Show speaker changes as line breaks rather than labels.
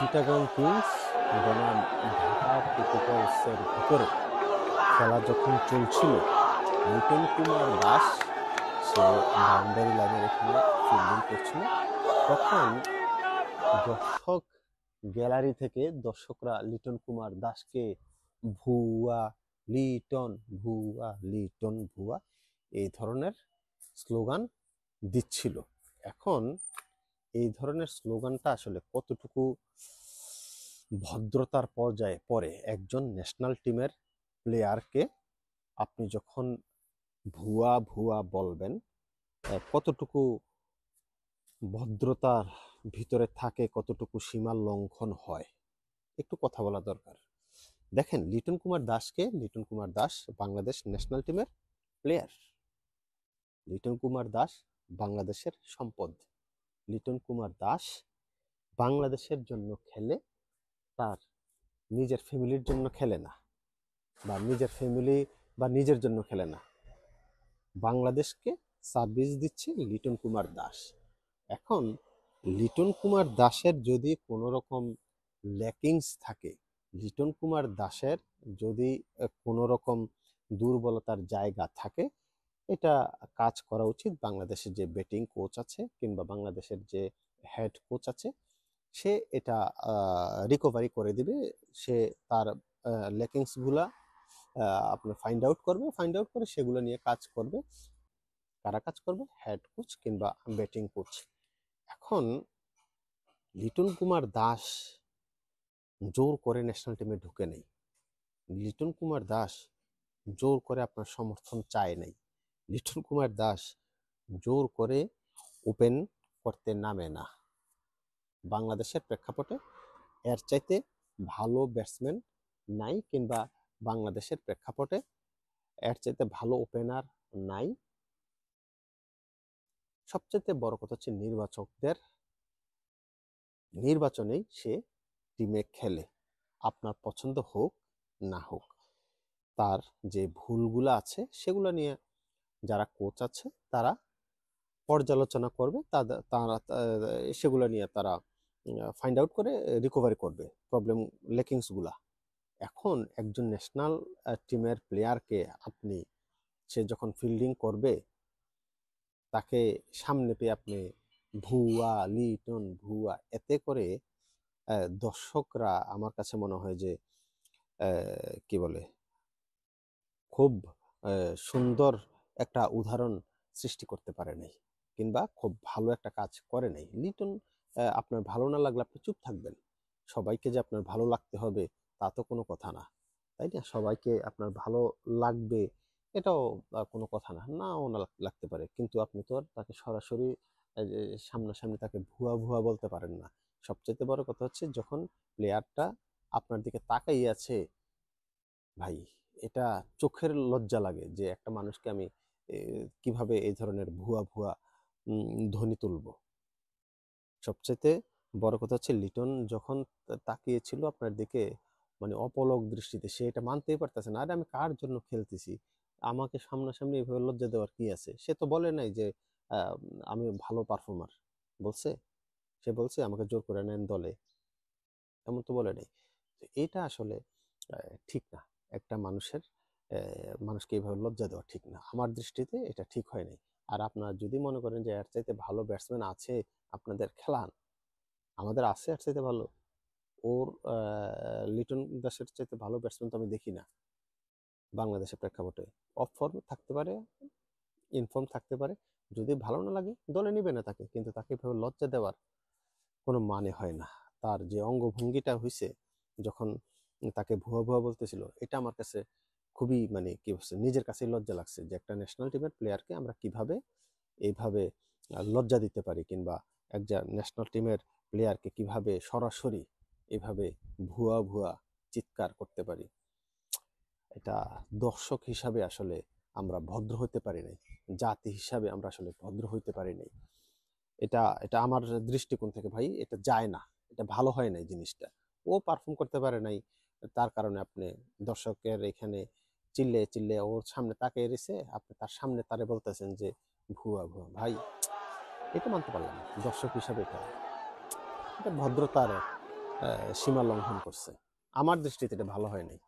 Chittagong Kings বনাম ঢাকা ক্যাপিটালসের ভিতরে খেলা যখন চলছিল, লিটন কুমার দাস সে বাউন্ডারি লাইনের এখানে ফিল্ডিং করছিল। তখন দর্শক গ্যালারি থেকে দর্শকরা লিটন কুমার দাসকে ভুয়া লিটন, ভুয়া লিটন, ভুয়া এই ধরনের স্লোগান দিচ্ছিল। এখন এই ধরনের স্লোগানটা আসলে কতটুকু ভদ্রতার পর্যায়ে পড়ে? একজন ন্যাশনাল টিমের প্লেয়ারকে আপনি যখন ভুয়া ভুয়া বলবেন, কতটুকু ভদ্রতার ভিতরে থাকে, কতটুকু সীমা লঙ্ঘন হয়, একটু কথা বলা দরকার। দেখেন, লিটন কুমার দাস বাংলাদেশ ন্যাশনাল টিমের প্লেয়ার। লিটন কুমার দাস বাংলাদেশের সম্পদ। লিটন কুমার দাস বাংলাদেশের জন্য খেলে, তার নিজের ফ্যামিলির জন্য খেলে না, বা নিজের ফ্যামিলি বা নিজের জন্য খেলে না, বাংলাদেশকে সার্ভিস দিচ্ছে লিটন কুমার দাস। এখন লিটন কুমার দাসের যদি কোনো রকম ল্যাকিংস থাকে, লিটন কুমার দাসের যদি কোনো রকম দুর্বলতার জায়গা থাকে, এটা কাজ করা উচিত বাংলাদেশের যে ব্যাটিং কোচ আছে কিংবা বাংলাদেশের যে হেড কোচ আছে, সে এটা রিকভারি করে দিবে। সে তার ল্যাকিংসগুলা আপনার ফাইন্ড আউট করে সেগুলো নিয়ে কাজ করবে। কারা কাজ করবে? হেড কোচ কিংবা ব্যাটিং কোচ। এখন লিটন কুমার দাস জোর করে ন্যাশনাল টিমে ঢুকে নেই। লিটন কুমার দাস জোর করে আপনার সমর্থন চায় নাই। লিটন কুমার দাস জোর করে ওপেন করতে নামে না। বাংলাদেশের প্রেক্ষাপটে এর চাইতে ভালো ব্যাটসম্যান নাই, কিংবা বাংলাদেশের প্রেক্ষাপটে এর চাইতে ভালো ওপেনার নাই। সবচেয়ে বড় কথা হচ্ছে নির্বাচনেই সে টিমে খেলে, আপনার পছন্দ হোক না হোক। তার যে ভুলগুলো আছে সেগুলো নিয়ে যারা কোচ আছে তারা পর্যালোচনা করবে, তারা সেগুলো নিয়ে তারা ফাইন্ড আউট করে রিকভারি করবে প্রবলেম লেকিংসগুলা। এখন একজন ন্যাশনাল টিমের প্লেয়ারকে আপনি, সে যখন ফিল্ডিং করবে, তাকে সামনে পেয়ে আপনি ভুয়া লিটন ভুয়া, এতে করে দর্শকরা আমার কাছে মনে হয় যে কি বলে, খুব সুন্দর একটা উদাহরণ সৃষ্টি করতে পারে নাই, কিংবা খুব ভালো একটা কাজ করে নাই। লিটন, আপনার ভালো না লাগলে আপনি চুপ থাকবেন। সবাইকে যে আপনার ভালো লাগতে হবে তা তো কোনো কথা না, তাই না? সবাইকে আপনার ভালো লাগবে এটাও কোনো কথা না, নাও না লাগতে পারে, কিন্তু আপনি তো আর তাকে সরাসরি যে সামনাসামনি তাকে ভুয়া ভুয়া বলতে পারেন না। সবচেয়ে বড় কথা হচ্ছে, যখন প্লেয়ারটা আপনার দিকে তাকাই আছে, ভাই, এটা চোখের লজ্জা লাগে যে একটা মানুষকে আমি কিভাবে এই ধরনের ভুয়া ভুয়া ধ্বনি তুলবো। সবচেয়ে বড় কথা হচ্ছে, লিটন যখন তাকিয়েছিল আপনার দিকে, মানে অপলক দৃষ্টিতে, সে এটা মানতেই পারতেছে না। আরে আমি কার জন্য খেলতেছি, আমাকে সামনাসামনি এভাবে লজ্জা দেওয়ার কি আছে? সে তো বলে নাই যে আহ, আমি ভালো পারফর্মার। বলছে? সে বলছে আমাকে জোর করে নেন দলে, এমন তো বলে নাই। তো এটা আসলে ঠিক না। একটা মানুষকে এইভাবে লজ্জা দেওয়া ঠিক না, আমার দৃষ্টিতে এটা ঠিক হয় নাই। আর আপনারা যদি মনে করেন যে এর চাইতে ভালো ব্যাটসম্যান আছে, আপনাদের খেলান। আমাদের আছে এর চাইতে ভালো। ওর লিটন দাসের চাইতে ভালো ব্যাটসম্যান তো আমি দেখি না বাংলাদেশের প্রেক্ষাপটে। অফ ফর্ম থাকতে পারে, ইনফর্ম থাকতে পারে, যদি ভালো না লাগে দলে নিবে না তাকে, কিন্তু তাকে এভাবে লজ্জা দেওয়ার কোনো মানে হয় না। তার যে অঙ্গভঙ্গিটা হয়েছে যখন তাকে ভুয়া ভুয়া বলতেছিল, এটা আমার কাছে খুবই, মানে কি বলছে, নিজের কাছেই লজ্জা লাগছে যে একটা ন্যাশনাল টিমের প্লেয়ারকে আমরা কিভাবে এইভাবে লজ্জা দিতে পারি, কিংবা একজন ন্যাশনাল টিমের প্লেয়ারকে কিভাবে সরাসরি এভাবে ভুয়া ভুয়া চিৎকার করতে পারি। এটা দর্শক হিসাবে আসলে আমরা ভদ্র হতে পারি নাই, জাতি হিসাবে আমরা আসলে ভদ্র হইতে পারি নাই। এটা এটা আমার দৃষ্টিকোণ থেকে ভাই এটা যায় না, এটা ভালো হয় নাই জিনিসটা। ও পারফর্ম করতে পারে নাই, তার কারণে আপনি দর্শকের এখানে চিল্লে চিল্লে ওর সামনে তাকিয়ে রয়েছে, আপনি তার সামনে তারে বলতেছেন যে ভুয়া ভুয়া। ভাই, এটা মানতে পারলাম না দর্শক হিসাবে। এটা এটা ভদ্রতার সীমা লঙ্ঘন করছে। আমার দৃষ্টিতে এটা ভালো হয় নাই।